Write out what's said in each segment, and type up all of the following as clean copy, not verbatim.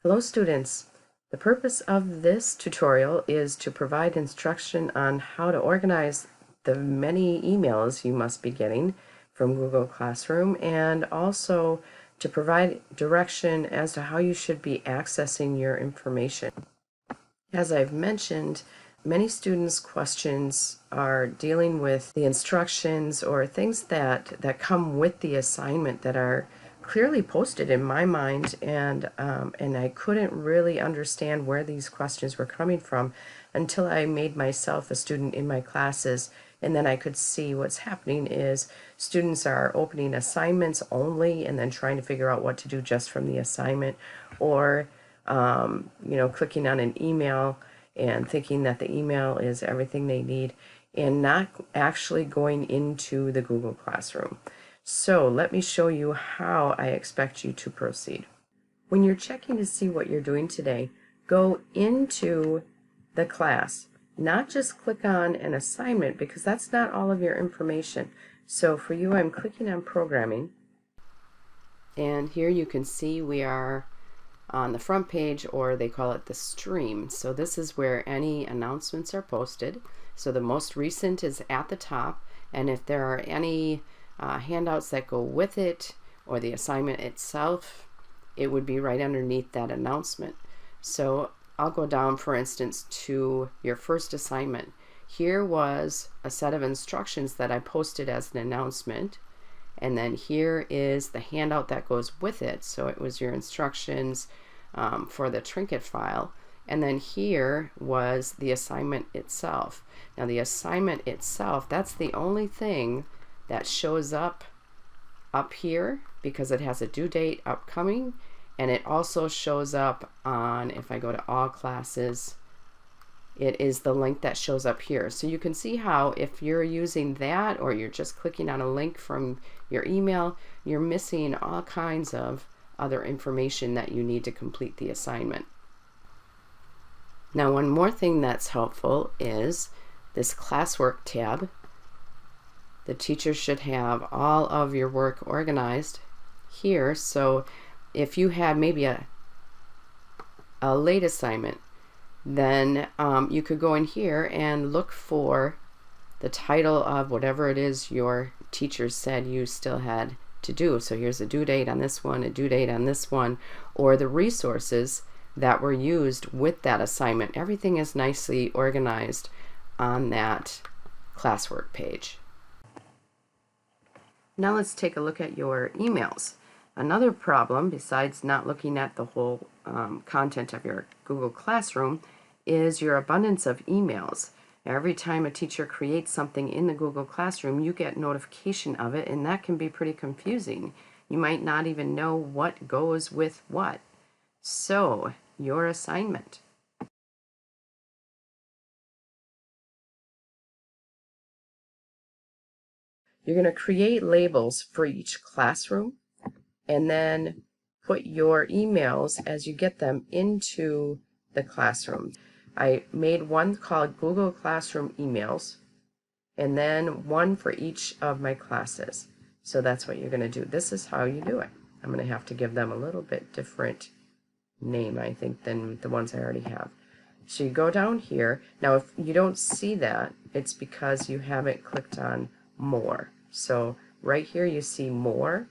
Hello students! The purpose of this tutorial is to provide instruction on how to organize the many emails you must be getting from Google Classroom, and also to provide direction as to how you should be accessing your information. As I've mentioned, many students' questions are dealing with the instructions or things that come with the assignment that are clearly posted in my mind, and I couldn't really understand where these questions were coming from until I made myself a student in my classes, and then I could see what's happening is students are opening assignments only and then trying to figure out what to do just from the assignment, or clicking on an email and thinking that the email is everything they need and not actually going into the Google Classroom. So let me show you how I expect you to proceed. When you're checking to see what you're doing today, go into the class. Not just click on an assignment, because that's not all of your information. So for you, I'm clicking on programming. And here you can see we are on the front page, or they call it the stream. So this is where any announcements are posted. So the most recent is at the top, and if there are any handouts that go with it or the assignment itself, it would be right underneath that announcement. So I'll go down, for instance, to your first assignment. Here was a set of instructions that I posted as an announcement, and then here is the handout that goes with it. So it was your instructions for the Trinket file, and then here was the assignment itself. Now the assignment itself, that's the only thing that shows up here because it has a due date upcoming, and it also shows up on, if I go to all classes, it is the link that shows up here. So you can see how if you're using that, or you're just clicking on a link from your email, you're missing all kinds of other information that you need to complete the assignment. Now, one more thing that's helpful is this classwork tab. The teacher should have all of your work organized here. So if you had maybe a late assignment, then you could go in here and look for the title of whatever it is your teacher said you still had to do. So here's a due date on this one, a due date on this one, or the resources that were used with that assignment. Everything is nicely organized on that classwork page. Now let's take a look at your emails. Another problem, besides not looking at the whole content of your Google Classroom, is your abundance of emails. Every time a teacher creates something in the Google Classroom, you get notification of it, and that can be pretty confusing. You might not even know what goes with what. So, your assignment. You're going to create labels for each classroom, and then put your emails as you get them into the classroom. I made one called Google Classroom Emails, and then one for each of my classes. So that's what you're going to do. This is how you do it. I'm going to have to give them a little bit different name, I think, than the ones I already have. So you go down here. Now, if you don't see that, it's because you haven't clicked on More. So right here you see More.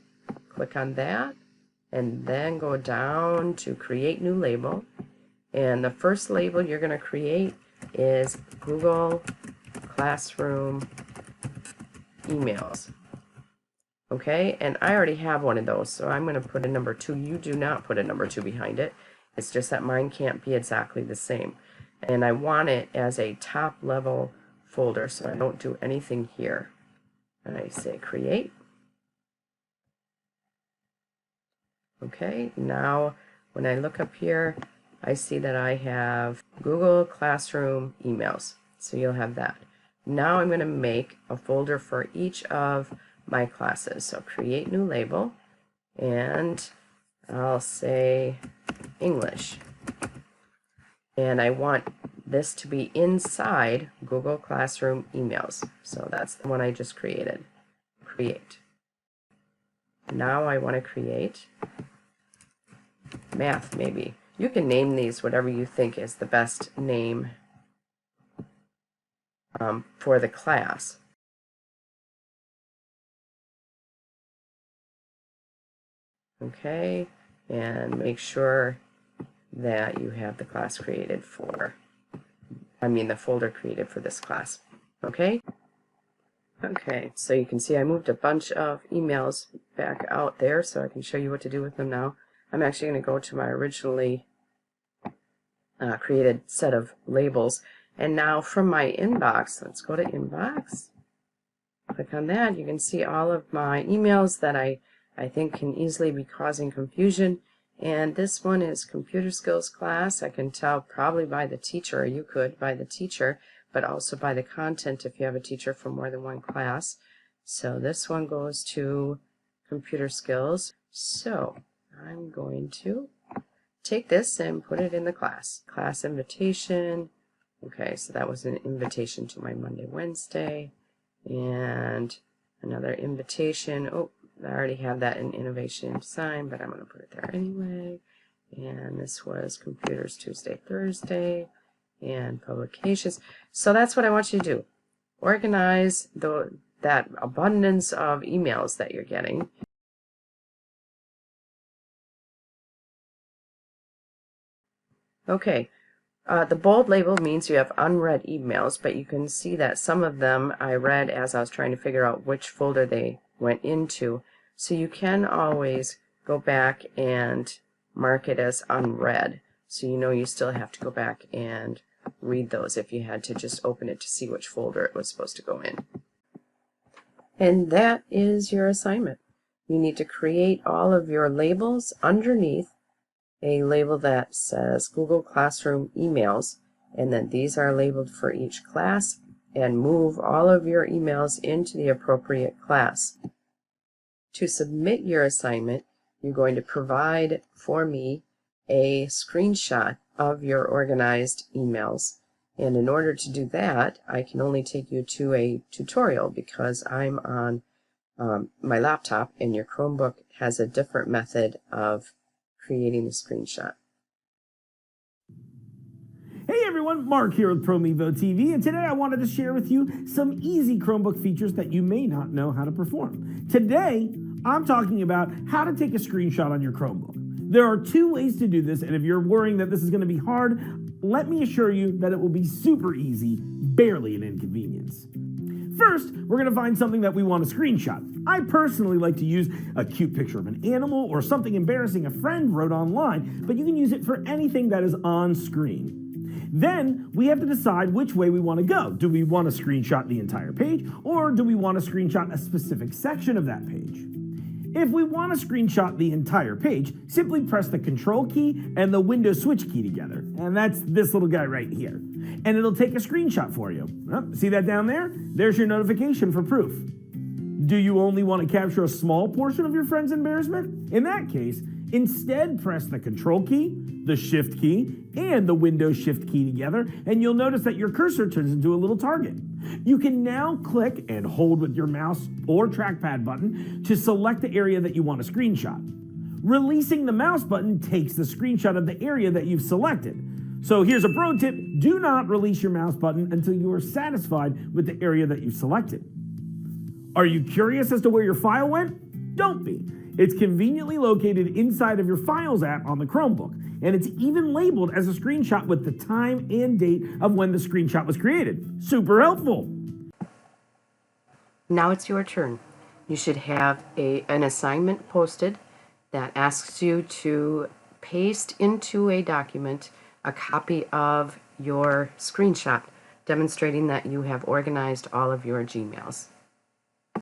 Click on that, and then go down to Create New Label. And the first label you're going to create is Google Classroom Emails. Okay, and I already have one of those, so I'm going to put a number 2. You do not put a number 2 behind it. It's just that mine can't be exactly the same. And I want it as a top level folder, so I don't do anything here. And I say Create. Okay, now when I look up here, I see that I have Google Classroom Emails. So you'll have that. Now I'm going to make a folder for each of my classes. So create new label, and I'll say English. And I want this to be inside Google Classroom Emails. So that's the one I just created. Create. Now I want to create math, maybe. You can name these whatever you think is the best name for the class. Okay, and make sure that you have the class created for, the folder created for this class. Okay? Okay, so you can see I moved a bunch of emails back out there so I can show you what to do with them now. I'm actually going to go to my originally created set of labels. And now from my inbox, let's go to inbox. Click on that. You can see all of my emails that I think can easily be causing confusion. And this one is computer skills class. I can tell probably by the teacher, or you could by the teacher, but also by the content if you have a teacher for more than one class. So this one goes to computer skills. So I'm going to take this and put it in the class. Class invitation. Okay, so that was an invitation to my Monday, Wednesday. And another invitation. Oh, I already have that in Innovation Design, but I'm going to put it there anyway. And this was Computers Tuesday, Thursday, and Publications. So that's what I want you to do. Organize that abundance of emails that you're getting. Okay. The bold label means you have unread emails, but you can see that some of them I read as I was trying to figure out which folder they went into. So you can always go back and mark it as unread. So you know you still have to go back and read those if you had to just open it to see which folder it was supposed to go in. And that is your assignment. You need to create all of your labels underneath a label that says Google Classroom emails, and then these are labeled for each class, and move all of your emails into the appropriate class. To submit your assignment, you're going to provide for me a screenshot of your organized emails. And in order to do that, I can only take you to a tutorial because I'm on my laptop, and your Chromebook has a different method of creating a screenshot. Hey everyone, Mark here with ProMevo TV, and today I wanted to share with you some easy Chromebook features that you may not know how to perform. Today, I'm talking about how to take a screenshot on your Chromebook. There are two ways to do this, and if you're worrying that this is going to be hard, let me assure you that it will be super easy, barely an inconvenience. First, we're going to find something that we want to screenshot. I personally like to use a cute picture of an animal or something embarrassing a friend wrote online, but you can use it for anything that is on screen. Then we have to decide which way we want to go. Do we want to screenshot the entire page, or do we want to screenshot a specific section of that page? If we want to screenshot the entire page, simply press the Control key and the Windows switch key together. And that's this little guy right here. And it'll take a screenshot for you. See that down there? There's your notification for proof. Do you only want to capture a small portion of your friend's embarrassment? In that case, instead press the Control key, the Shift key, and the Windows Shift key together, and you'll notice that your cursor turns into a little target. You can now click and hold with your mouse or trackpad button to select the area that you want to screenshot. Releasing the mouse button takes the screenshot of the area that you've selected. So here's a pro tip: do not release your mouse button until you are satisfied with the area that you've selected. Are you curious as to where your file went? Don't be. It's conveniently located inside of your Files app on the Chromebook, and it's even labeled as a screenshot with the time and date of when the screenshot was created. Super helpful! Now it's your turn. You should have an assignment posted that asks you to paste into a document a copy of your screenshot demonstrating that you have organized all of your Gmails.